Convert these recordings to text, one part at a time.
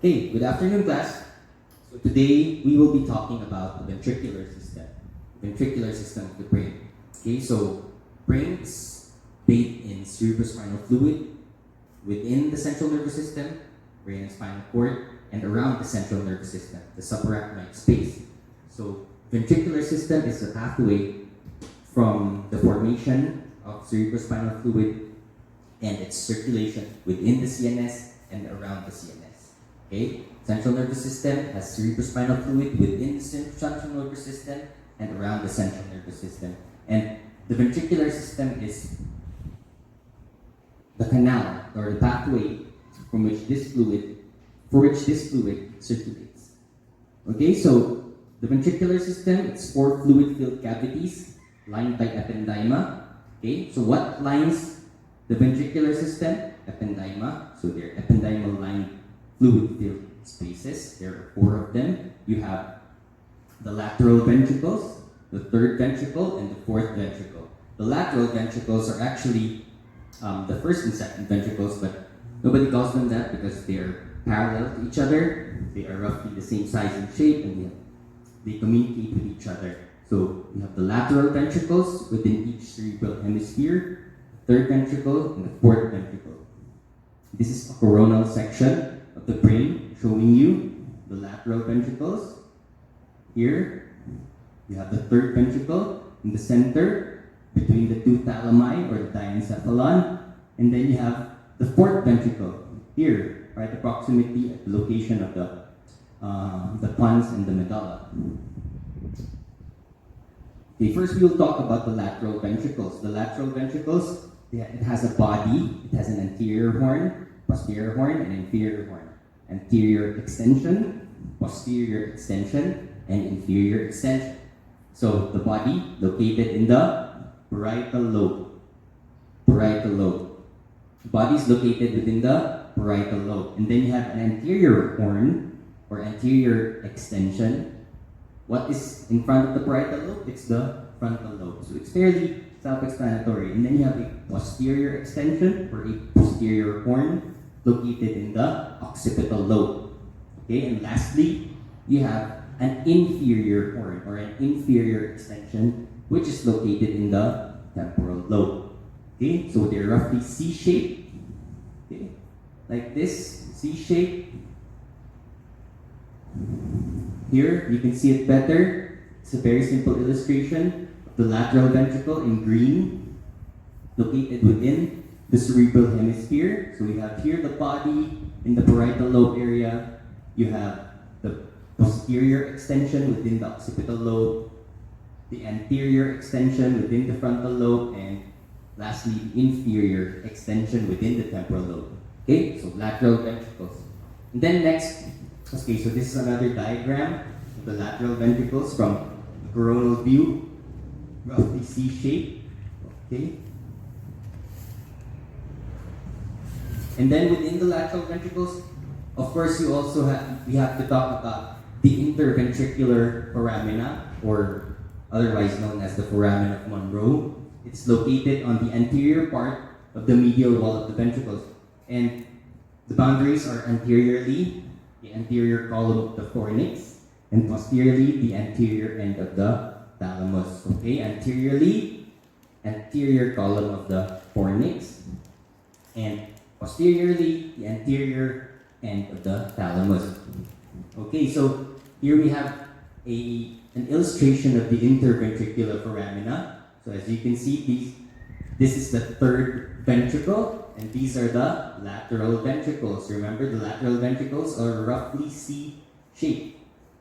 Hey, good afternoon, class. So today we will be talking about the ventricular system of the brain. Okay, so brain is bathed in cerebrospinal fluid within the central nervous system, brain and spinal cord, and around the central nervous system, the subarachnoid space. So ventricular system is a pathway from the formation of cerebrospinal fluid and its circulation within the CNS and around the CNS. Okay? Central nervous system has cerebrospinal fluid within the central nervous system and around the central nervous system. And the ventricular system is the canal or the pathway for which this fluid circulates. Okay, so the ventricular system, it's 4 fluid-filled cavities lined by ependyma. Okay, so what lines the ventricular system? Ependyma. So they're ependymal-lined fluid-filled spaces. There are 4 of them. You have the lateral ventricles, the third ventricle, and the fourth ventricle. The lateral ventricles are actually the first and second ventricles, but nobody calls them that because they are parallel to each other. They are roughly the same size and shape, and they communicate with each other. So you have the lateral ventricles within each cerebral hemisphere, the third ventricle, and the fourth ventricle. This is a coronal section of the brain showing you the lateral ventricles. Here, you have the third ventricle in the center between the 2 thalami or the diencephalon, and then you have the fourth ventricle here, right approximately at the location of the pons and the medulla. Okay, first we will talk about the lateral ventricles. The lateral ventricles, it has a body, it has an anterior horn, posterior horn, and inferior horn. Anterior extension, posterior extension, and inferior extension. So the body located in the parietal lobe. Parietal lobe. The body is located within the parietal lobe. And then you have an anterior horn or anterior extension. What is in front of the parietal lobe? It's the frontal lobe. So it's fairly self-explanatory. And then you have a posterior extension or a posterior horn located in the occipital lobe. Okay, and lastly, you have an inferior horn or an inferior extension which is located in the temporal lobe. Okay, so they're roughly C-shaped. Okay, like this, C-shaped. Here, you can see it better. It's a very simple illustration of the lateral ventricle in green, located within the cerebral hemisphere. So we have here the body in the parietal lobe area. You have the posterior extension within the occipital lobe, the anterior extension within the frontal lobe, and lastly, the inferior extension within the temporal lobe. Okay, so lateral ventricles. And then next, okay, so this is another diagram of the lateral ventricles from the coronal view, roughly C-shaped. Okay. And then within the lateral ventricles, of course, we have to talk about the interventricular foramina, or otherwise known as the foramen of Monro. It's located on the anterior part of the medial wall of the ventricles. And the boundaries are anteriorly the anterior column of the fornix, and posteriorly the anterior end of the thalamus. Okay, anteriorly, anterior column of the fornix, and posteriorly the anterior end of the thalamus. Okay, so here we have an illustration of the interventricular foramina. So as you can see, this is the third ventricle, and these are the lateral ventricles. Remember, the lateral ventricles are roughly C-shaped.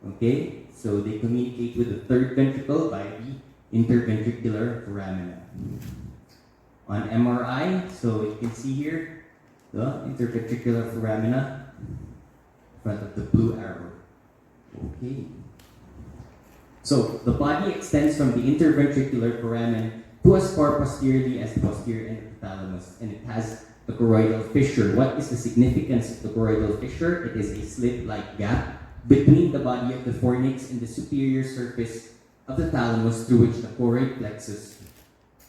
Okay, so they communicate with the third ventricle by the interventricular foramina. On MRI, so you can see here the interventricular foramina in front of the blue arrow. Okay. So the body extends from the interventricular foramen to as far posteriorly as the posterior end of the thalamus, and it has the choroidal fissure. What is the significance of the choroidal fissure? It is a slit-like gap between the body of the fornix and the superior surface of the thalamus through which the choroid plexus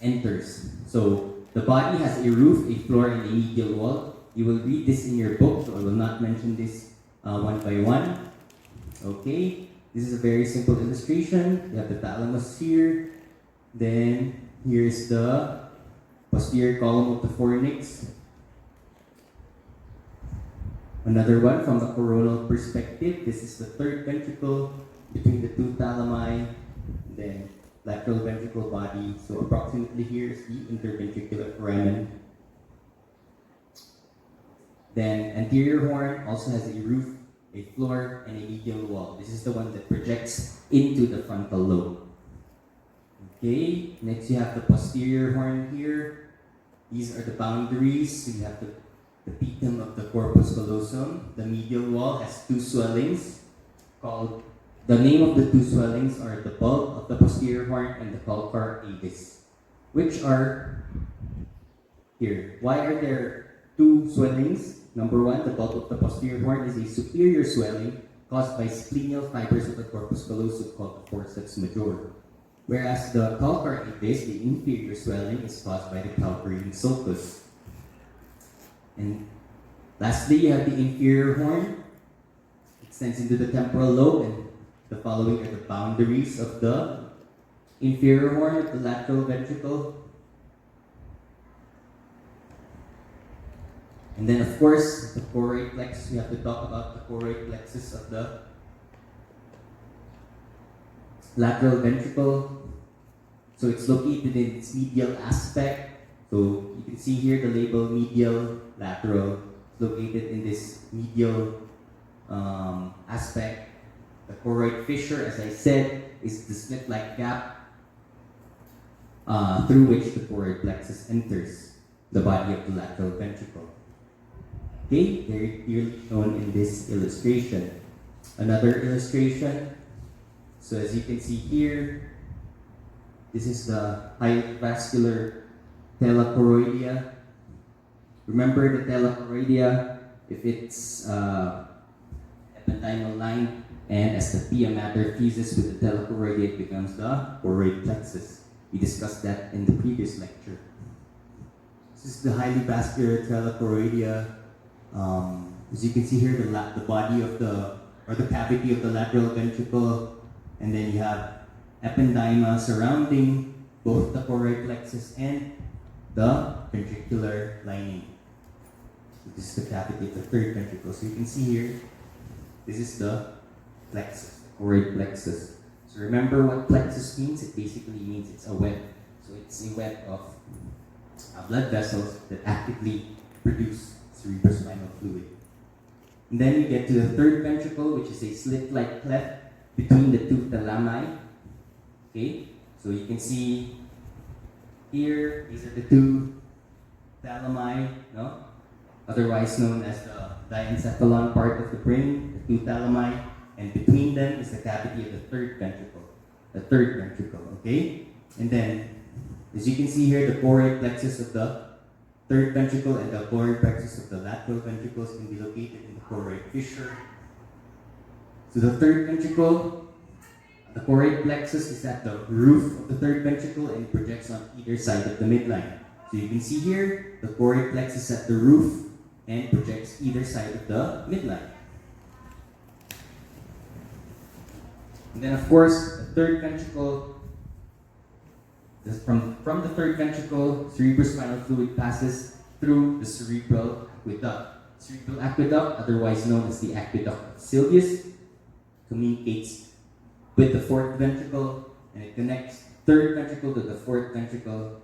enters. So the body has a roof, a floor, and a medial wall. You will read this in your book, so I will not mention this one by one. Okay, this is a very simple illustration. You have the thalamus here. Then here's the posterior column of the fornix. Another one from the coronal perspective. This is the third ventricle between the two thalami. Then lateral ventricle body. So approximately here is the interventricular foramen. Then anterior horn also has a roof, a floor, and a medial wall. This is the one that projects into the frontal lobe. Okay, next you have the posterior horn here. These are the boundaries. So you have the petum of the corpus callosum. The medial wall has two swellings called, the name of the two swellings are the bulb of the posterior horn and the calcar avis, which are here. Why are there two swellings? Number one, the bulb of the posterior horn is a superior swelling caused by splenial fibers of the corpus callosum called the forceps major. Whereas the calcar avis, the inferior swelling, is caused by the calcarean sulcus. And lastly, you have the inferior horn. It extends into the temporal lobe, and the following are the boundaries of the inferior horn of the lateral ventricle. And then, of course, the choroid plexus. We have to talk about the choroid plexus of the lateral ventricle. So it's located in its medial aspect. So you can see here the label medial lateral. It's located in this medial aspect. The choroid fissure, as I said, is the slit-like gap through which the choroid plexus enters the body of the lateral ventricle. Okay, very clearly shown in this illustration. Another illustration. So as you can see here, this is the highly vascular telachoroidea. Remember the telachoroidea, if it's ependymal line, and as the pia mater fuses with the telachoroidea, it becomes the choroid plexus. We discussed that in the previous lecture. This is the highly vascular telachoroidea. As you can see here, the body of the cavity of the lateral ventricle, and then you have ependyma surrounding both the choroid plexus and the ventricular lining. So this is the cavity of the third ventricle. So you can see here, this is the plexus, the choroid plexus. So remember what plexus means? It basically means it's a web. So it's a web of blood vessels that actively produce cerebrospinal fluid. And then you get to the third ventricle, which is a slit-like cleft between the two thalami. Okay, so you can see here, these are the two thalami, no? Otherwise known as the diencephalon part of the brain, the two thalami, and between them is the cavity of the third ventricle, okay? And then, as you can see here, the choroid plexus of the third ventricle and the choroid plexus of the lateral ventricles can be located in the choroid fissure. So the third ventricle, the choroid plexus is at the roof of the third ventricle and projects on either side of the midline. So you can see here, the choroid plexus at the roof and projects either side of the midline. And then of course, the third ventricle, from the third ventricle, cerebrospinal fluid passes through the cerebral aqueduct. Cerebral aqueduct, otherwise known as the aqueduct of Sylvius, communicates with the fourth ventricle, and it connects third ventricle to the fourth ventricle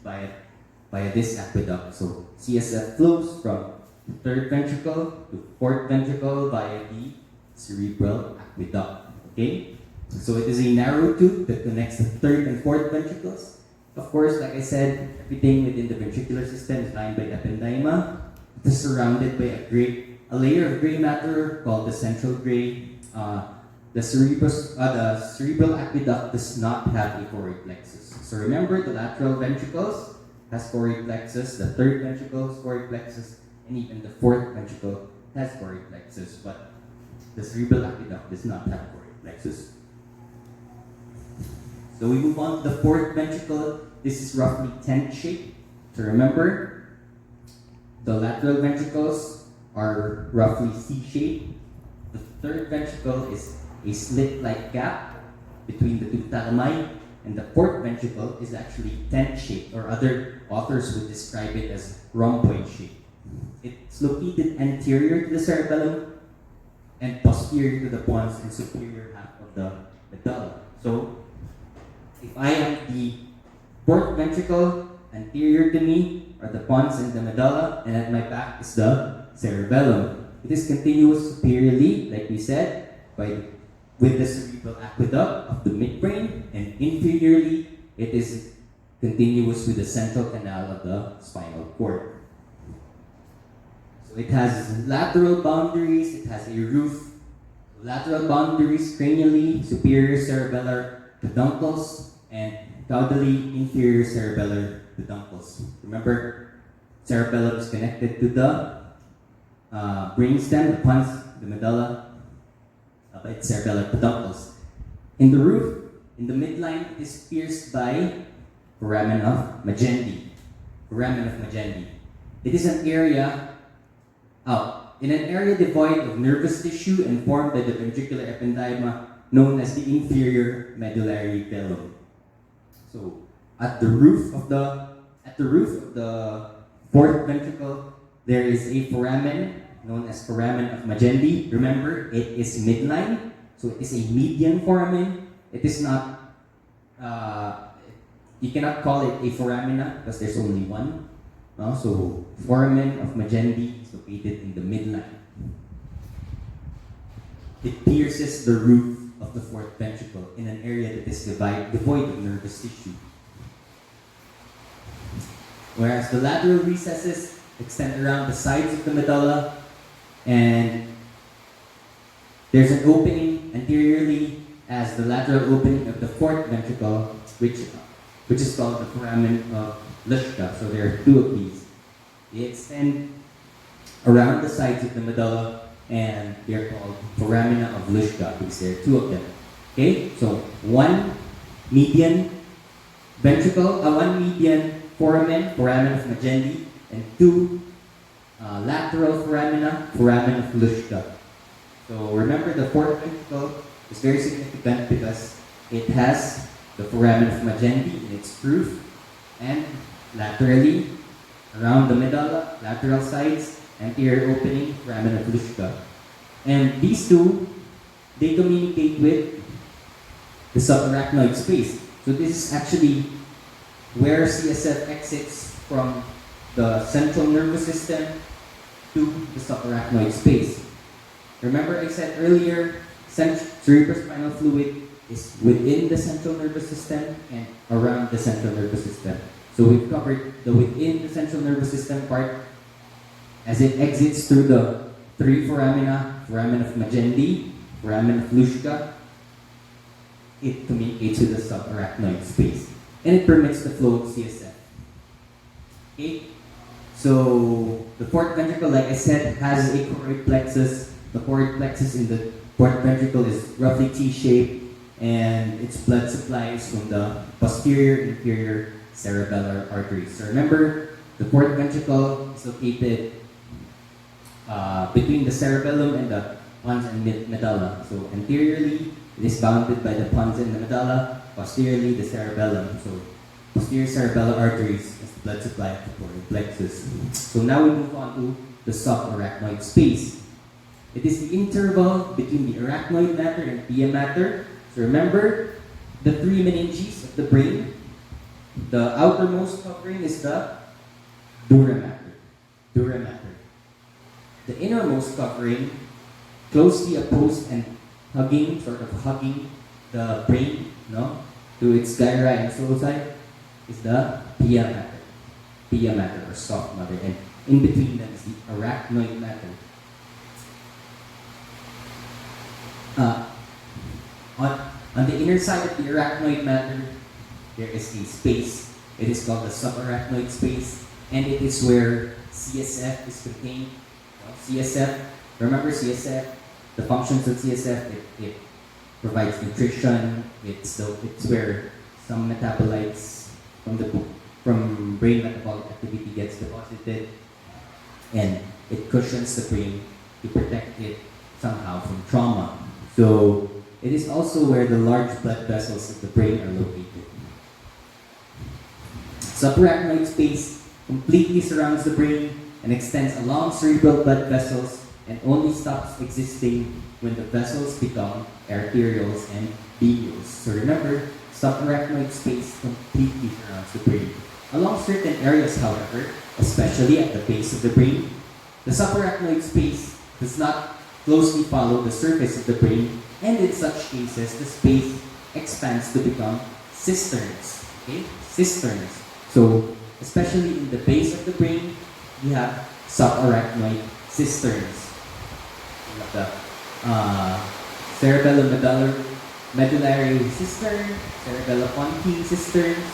via this aqueduct. So CSF flows from the third ventricle to fourth ventricle via the cerebral aqueduct. Okay? So it is a narrow tube that connects the third and fourth ventricles. Of course, like I said, everything within the ventricular system is lined by ependyma. It is surrounded by a layer of gray matter called the central gray. The cerebral aqueduct does not have a choroid plexus. So remember, the lateral ventricles has choroid plexus, the third ventricle has choroid plexus, and even the fourth ventricle has choroid plexus, but the cerebral aqueduct does not have choroid plexus. So we move on to the fourth ventricle. This is roughly tent-shaped. So remember, the lateral ventricles are roughly C-shaped. third ventricle is a slit-like gap between the two thalami, and the fourth ventricle is actually tent-shaped, or other authors would describe it as rhomboid shape. It's located anterior to the cerebellum and posterior to the pons and superior half of the medulla. So, if I am the fourth ventricle, anterior to me are the pons and the medulla, and at my back is the cerebellum. It is continuous superiorly, like we said, with the cerebral aqueduct of the midbrain, and inferiorly, it is continuous with the central canal of the spinal cord. So it has lateral boundaries, it has a roof, lateral boundaries cranially, superior cerebellar peduncles, and caudally inferior cerebellar peduncles. Remember, cerebellum is connected to the brainstem, the pons, the medulla, by its cerebellar peduncles. In the roof, in the midline, it is pierced by foramen of Magendie. Foramen of Magendie. It is an area in an area devoid of nervous tissue and formed by the ventricular ependyma known as the inferior medullary velum. So, at the roof of the fourth ventricle, there is a foramen known as foramen of Magendie. Remember, it is midline, so it is a median foramen. It is not, you cannot call it a foramina because there's only one. So, foramen of Magendie is located in the midline. It pierces the roof of the fourth ventricle in an area that is devoid of nervous tissue. Whereas the lateral recesses extend around the sides of the medulla, and there's an opening anteriorly as the lateral opening of the fourth ventricle, which is called the foramen of Luschka. So there are two of these. They extend around the sides of the medulla, and they're called foramina of Luschka because there are two of them. Okay, so one median foramen of Magendie, and two lateral foramen of Luschka. So remember, the fourth ventricle is very significant because it has the foramen of Magendie in its roof, and laterally around the medulla, lateral sides, anterior opening, foramen of Luschka. And these two, they communicate with the subarachnoid space. So this is actually where CSF exits from the central nervous system to the subarachnoid space. Remember I said earlier, cerebrospinal fluid is within the central nervous system and around the central nervous system. So we've covered the within the central nervous system part as it exits through the three foramina, foramen of Magendie, foramen of Luschka. It communicates with the subarachnoid space, and it permits the flow of CSF. Okay? So the fourth ventricle, like I said, has a choroid plexus. The choroid plexus in the fourth ventricle is roughly T-shaped, and its blood supply is from the posterior inferior cerebellar arteries. So remember, the fourth ventricle is located between the cerebellum and the pons and medulla. So anteriorly, it is bounded by the pons and the medulla. Posteriorly, the cerebellum. So posterior cerebellar arteries is the blood supply of the choroid plexus. So now we move on to the subarachnoid space. It is the interval between the arachnoid matter and pia mater. So remember, the three meninges of the brain. The outermost covering is the dura mater. The innermost covering, closely opposed and hugging the brain, to its gyri and sulci, is the pia mater or soft matter, and in between them is the arachnoid matter. On the inner side of the arachnoid matter, there is a space. It is called the subarachnoid space, and it is where CSF is contained. CSF, remember CSF, the functions of CSF, it provides nutrition, it's where some metabolites from brain metabolic activity gets deposited, and it cushions the brain to protect it somehow from trauma. So it is also where the large blood vessels of the brain are located. Subarachnoid space completely surrounds the brain and extends along cerebral blood vessels and only stops existing when the vessels become arterioles and venules. So remember, subarachnoid space completely surrounds the brain. Along certain areas, however, especially at the base of the brain, the subarachnoid space does not closely follow the surface of the brain, and in such cases, the space expands to become cisterns. Okay? Cisterns. So, especially in the base of the brain, we have subarachnoid cisterns. We have the cerebellomedullary cistern, cerebellopontine cisterns,